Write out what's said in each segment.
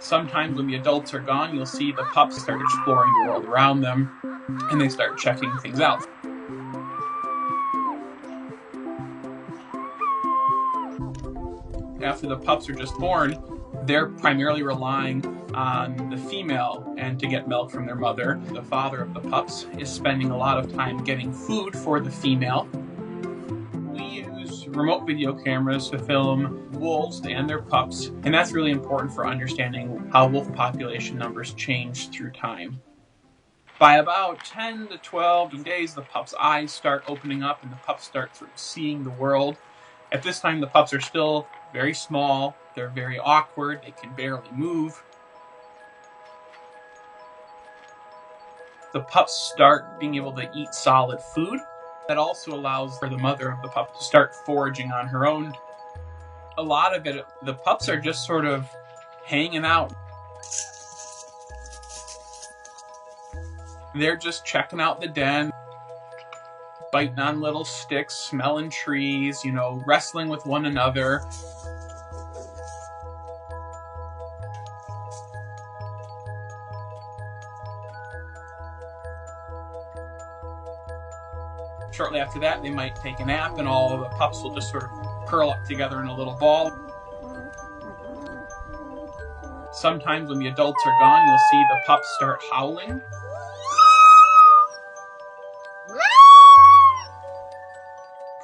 Sometimes when the adults are gone, you'll see the pups start exploring the world around them, and they start checking things out. After the pups are just born, they're primarily relying on the female and to get milk from their mother. The father of the pups is spending a lot of time getting food for the female. We use remote video cameras to film wolves and their pups, and that's really important for understanding how wolf population numbers change through time. By about 10 to 12 days, the pup's eyes start opening up and the pups start sort of seeing the world. At this time, the pups are still very small, they're very awkward, they can barely move. The pups start being able to eat solid food. That also allows for the mother of the pup to start foraging on her own. A lot of it, the pups are just sort of hanging out. They're just checking out the den, biting on little sticks, smelling trees, wrestling with one another. Shortly after that, they might take a nap, and all of the pups will just sort of curl up together in a little ball. Sometimes when the adults are gone, you'll see the pups start howling.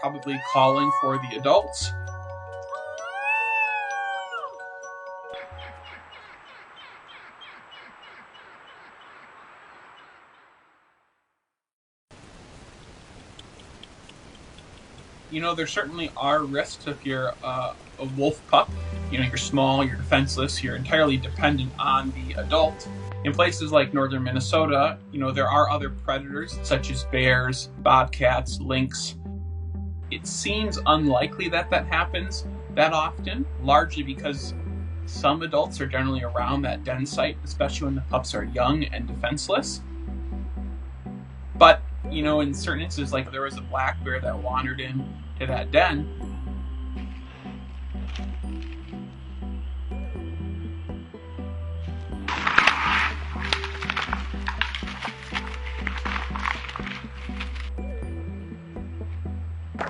Probably calling for the adults. There certainly are risks if you're a wolf pup. You're small, you're defenseless, you're entirely dependent on the adult. In places like northern Minnesota, there are other predators such as bears, bobcats, lynx. It seems unlikely that happens that often, largely because some adults are generally around that den site, especially when the pups are young and defenseless. But, in certain instances, like there was a black bear that wandered into that den.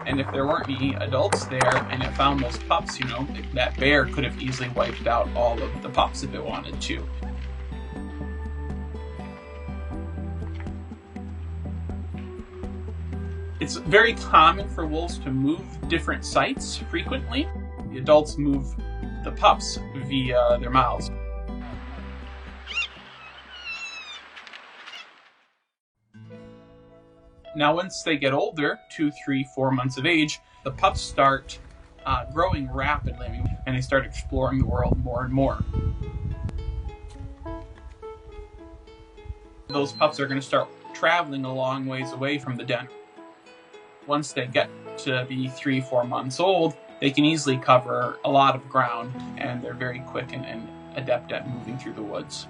And if there weren't any adults there and it found those pups, that bear could have easily wiped out all of the pups if it wanted to. It's very common for wolves to move different sites frequently. The adults move the pups via their mouths. Now, once they get older, 2, 3, 4 months of age, the pups start growing rapidly, and they start exploring the world more and more. Those pups are going to start traveling a long ways away from the den. Once they get to be 3, 4 months old, they can easily cover a lot of ground, and they're very quick and adept at moving through the woods.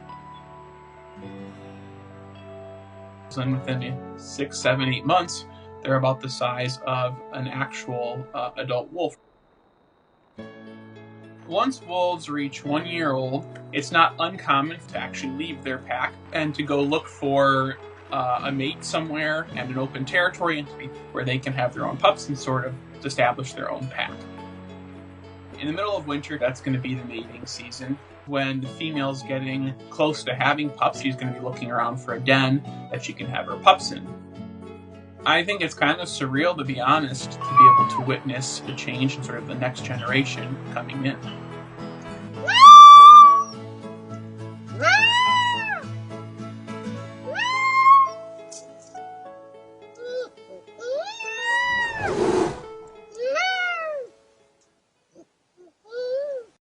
And within 6, 7, 8 months, they're about the size of an actual adult wolf. Once wolves reach 1 year old, it's not uncommon to actually leave their pack and to go look for a mate somewhere and an open territory where they can have their own pups and sort of establish their own pack. In the middle of winter, that's going to be the mating season. When the female's getting close to having pups, she's going to be looking around for a den that she can have her pups in. I think it's kind of surreal, to be honest, to be able to witness the change in sort of the next generation coming in.